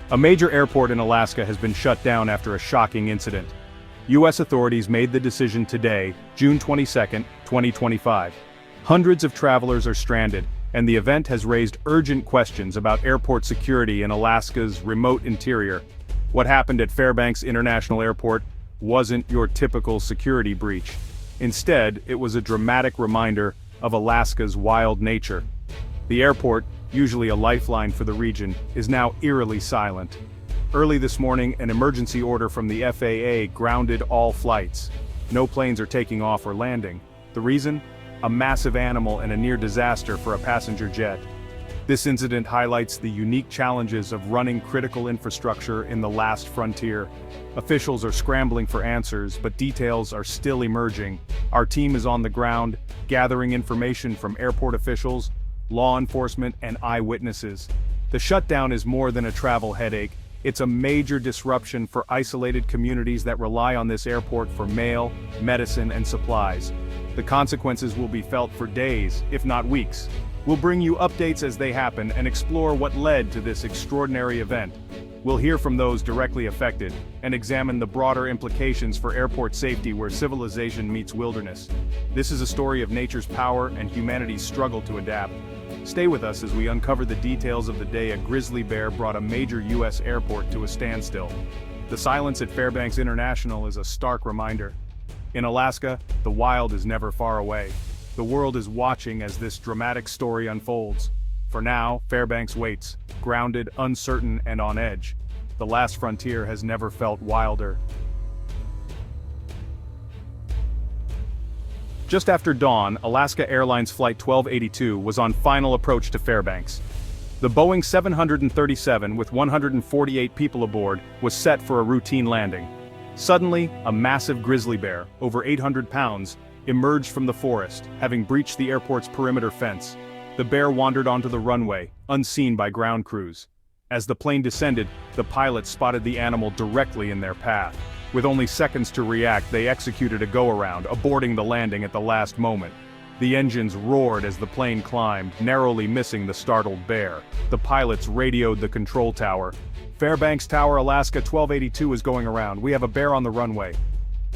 A major airport in Alaska has been shut down after a shocking incident. U.S. authorities made the decision today, June 22, 2025. Hundreds of travelers are stranded, and the event has raised urgent questions about airport security in Alaska's remote interior. What happened at Fairbanks International Airport wasn't your typical security breach. Instead, it was a dramatic reminder of Alaska's wild nature. The airport, usually a lifeline for the region, is now eerily silent. Early this morning, an emergency order from the FAA grounded all flights. No planes are taking off or landing. The reason? A massive animal and a near disaster for a passenger jet. This incident highlights the unique challenges of running critical infrastructure in the last frontier. Officials are scrambling for answers, but details are still emerging. Our team is on the ground, gathering information from airport officials, law enforcement, and eyewitnesses. The shutdown is more than a travel headache. It's a major disruption for isolated communities that rely on this airport for mail, medicine, and supplies. The consequences will be felt for days, if not weeks. We'll bring you updates as they happen and explore what led to this extraordinary event. We'll hear from those directly affected and examine the broader implications for airport safety where civilization meets wilderness. This is a story of nature's power and humanity's struggle to adapt. Stay with us as we uncover the details of the day a grizzly bear brought a major U.S. airport to a standstill. The silence at Fairbanks International is a stark reminder. In Alaska, the wild is never far away. The world is watching as this dramatic story unfolds. For now, Fairbanks waits, grounded, uncertain, and on edge. The last frontier has never felt wilder. Just after dawn, Alaska Airlines Flight 1282 was on final approach to Fairbanks. The Boeing 737 with 148 people aboard was set for a routine landing. Suddenly, a massive grizzly bear, over 800 pounds, emerged from the forest, having breached the airport's perimeter fence. The bear wandered onto the runway, unseen by ground crews. As the plane descended, the pilots spotted the animal directly in their path. With only seconds to react, they executed a go-around, aborting the landing at the last moment. The engines roared as the plane climbed, narrowly missing the startled bear. The pilots radioed the control tower. "Fairbanks Tower, Alaska 1282 is going around. We have a bear on the runway."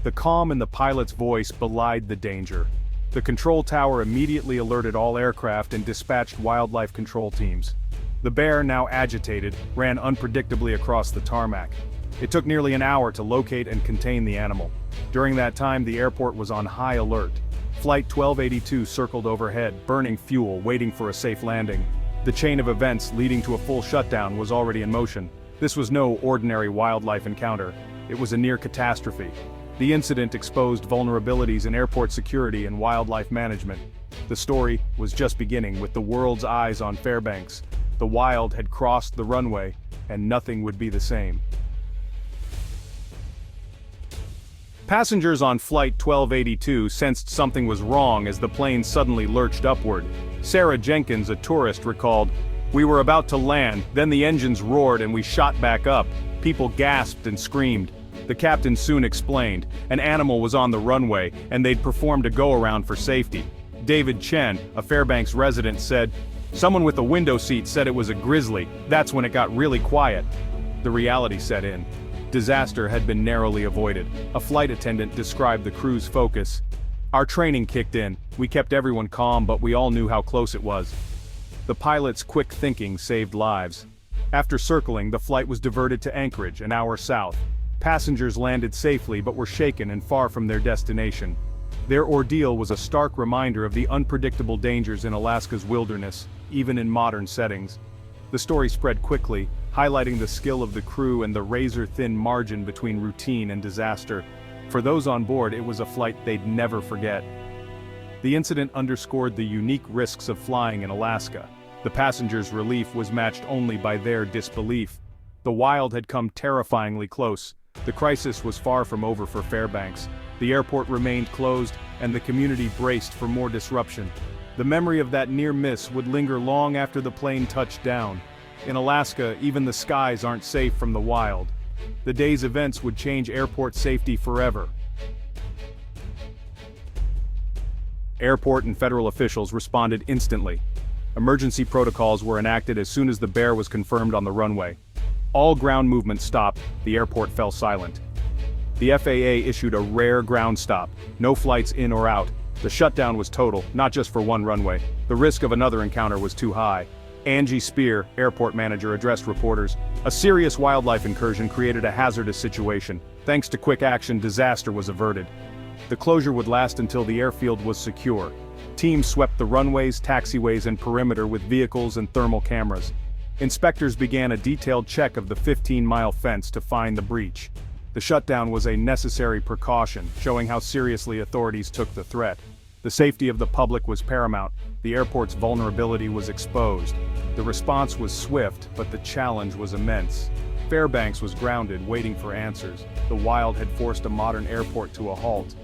The calm in the pilot's voice belied the danger. The control tower immediately alerted all aircraft and dispatched wildlife control teams. The bear, now agitated, ran unpredictably across the tarmac. It took nearly an hour to locate and contain the animal. During that time, the airport was on high alert. Flight 1282 circled overhead, burning fuel, waiting for a safe landing. The chain of events leading to a full shutdown was already in motion. This was no ordinary wildlife encounter. It was a near catastrophe. The incident exposed vulnerabilities in airport security and wildlife management. The story was just beginning with the world's eyes on Fairbanks. The wild had crossed the runway, and nothing would be the same. Passengers on Flight 1282 sensed something was wrong as the plane suddenly lurched upward. Sarah Jenkins, a tourist, recalled, "We were about to land, then the engines roared and we shot back up. People gasped and screamed." The captain soon explained, an animal was on the runway, and they'd performed a go-around for safety. David Chen, a Fairbanks resident, said, "Someone with a window seat said it was a grizzly. That's when it got really quiet." The reality set in. Disaster had been narrowly avoided. A flight attendant described the crew's focus. "Our training kicked in. We kept everyone calm, but we all knew how close it was." The pilot's quick thinking saved lives. After circling, the flight was diverted to Anchorage, an hour south. Passengers landed safely but were shaken and far from their destination. Their ordeal was a stark reminder of the unpredictable dangers in Alaska's wilderness, even in modern settings. The story spread quickly, highlighting the skill of the crew and the razor-thin margin between routine and disaster. For those on board, it was a flight they'd never forget. The incident underscored the unique risks of flying in Alaska. The passengers' relief was matched only by their disbelief. The wild had come terrifyingly close. The crisis was far from over for Fairbanks. The airport remained closed, and the community braced for more disruption. The memory of that near miss would linger long after the plane touched down. In Alaska, even the skies aren't safe from the wild. The day's events would change airport safety forever. Airport and federal officials responded instantly. Emergency protocols were enacted as soon as the bear was confirmed on the runway. All ground movement stopped, the airport fell silent. The FAA issued a rare ground stop, no flights in or out. The shutdown was total, not just for one runway. The risk of another encounter was too high. Angie Spear, airport manager, addressed reporters. A serious wildlife incursion created a hazardous situation. Thanks to quick action, disaster was averted. The closure would last until the airfield was secure. Teams swept the runways, taxiways, and perimeter with vehicles and thermal cameras. Inspectors began a detailed check of the 15-mile fence to find the breach. The shutdown was a necessary precaution, showing how seriously authorities took the threat. The safety of the public was paramount. The airport's vulnerability was exposed. The response was swift, but the challenge was immense. Fairbanks was grounded, waiting for answers. The wild had forced a modern airport to a halt.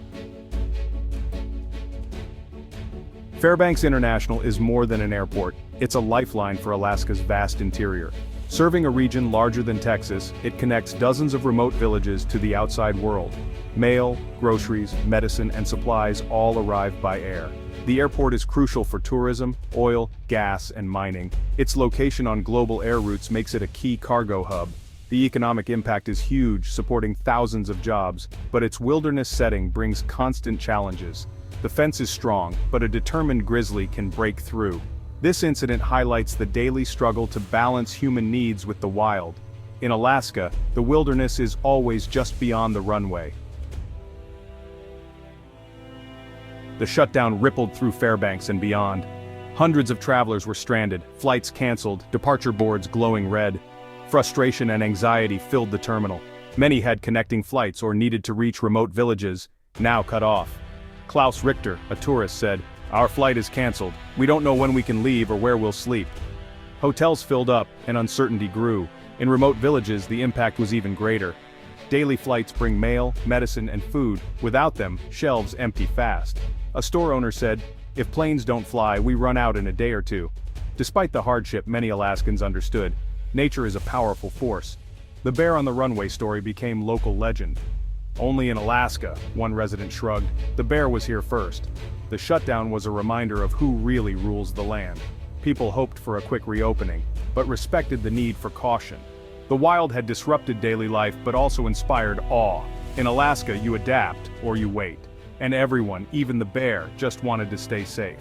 Fairbanks International is more than an airport. It's a lifeline for Alaska's vast interior. Serving a region larger than Texas, it connects dozens of remote villages to the outside world. Mail, groceries, medicine, and supplies all arrive by air. The airport is crucial for tourism, oil, gas, and mining. Its location on global air routes makes it a key cargo hub. The economic impact is huge, supporting thousands of jobs, but its wilderness setting brings constant challenges. The fence is strong, but a determined grizzly can break through. This incident highlights the daily struggle to balance human needs with the wild. In Alaska, the wilderness is always just beyond the runway. The shutdown rippled through Fairbanks and beyond. Hundreds of travelers were stranded, flights canceled, departure boards glowing red. Frustration and anxiety filled the terminal. Many had connecting flights or needed to reach remote villages, now cut off. Klaus Richter, a tourist, said, "Our flight is canceled. We don't know when we can leave or where we'll sleep." Hotels filled up, and uncertainty grew. In remote villages, the impact was even greater. Daily flights bring mail, medicine, and food. Without them, shelves empty fast. A store owner said, "If planes don't fly, we run out in a day or two." Despite the hardship, many Alaskans understood. Nature is a powerful force. The bear on the runway story became local legend. "Only in Alaska," one resident shrugged. "The bear was here first." The shutdown was a reminder of who really rules the land. People hoped for a quick reopening, but respected the need for caution. The wild had disrupted daily life but also inspired awe. In Alaska, you adapt or you wait. And everyone, even the bear, just wanted to stay safe.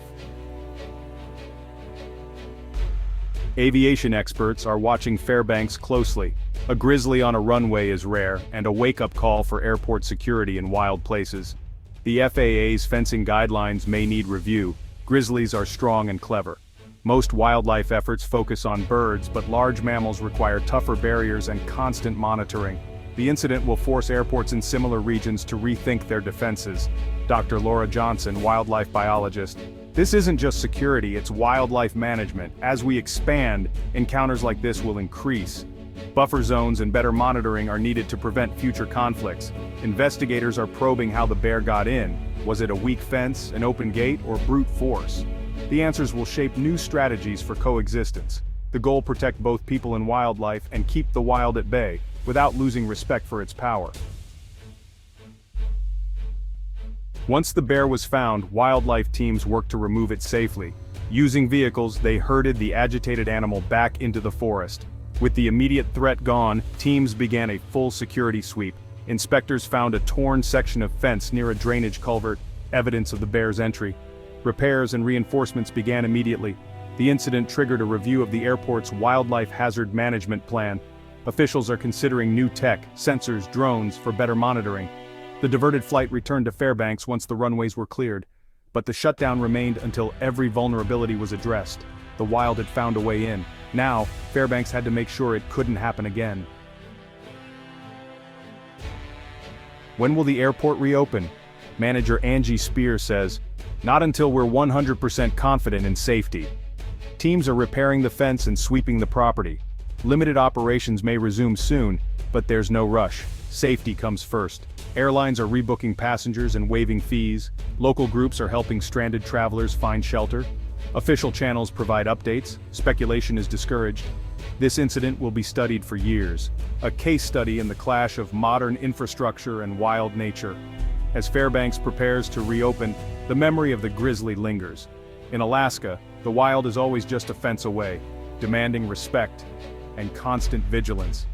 Aviation experts are watching Fairbanks closely. A grizzly on a runway is rare, and a wake-up call for airport security in wild places. The FAA's fencing guidelines may need review. Grizzlies are strong and clever. Most wildlife efforts focus on birds, but large mammals require tougher barriers and constant monitoring. The incident will force airports in similar regions to rethink their defenses. Dr. Laura Johnson, wildlife biologist. "This isn't just security, it's wildlife management. As we expand, encounters like this will increase. Buffer zones and better monitoring are needed to prevent future conflicts. Investigators are probing how the bear got in. Was it a weak fence, an open gate, or brute force? The answers will shape new strategies for coexistence. The goal: protect both people and wildlife and keep the wild at bay, without losing respect for its power." Once the bear was found, wildlife teams worked to remove it safely. Using vehicles, they herded the agitated animal back into the forest. With the immediate threat gone, teams began a full security sweep. Inspectors found a torn section of fence near a drainage culvert, evidence of the bear's entry. Repairs and reinforcements began immediately. The incident triggered a review of the airport's wildlife hazard management plan. Officials are considering new tech, sensors, drones, for better monitoring. The diverted flight returned to Fairbanks once the runways were cleared. But the shutdown remained until every vulnerability was addressed. The wild had found a way in. Now, Fairbanks had to make sure it couldn't happen again. When will the airport reopen? Manager Angie Spear says, "Not until we're 100% confident in safety." Teams are repairing the fence and sweeping the property. Limited operations may resume soon, but there's no rush. Safety comes first. Airlines are rebooking passengers and waiving fees. Local groups are helping stranded travelers find shelter. Official channels provide updates. Speculation is discouraged. This incident will be studied for years. A case study in the clash of modern infrastructure and wild nature. As Fairbanks prepares to reopen, the memory of the grizzly lingers. In Alaska, the wild is always just a fence away, demanding respect and constant vigilance.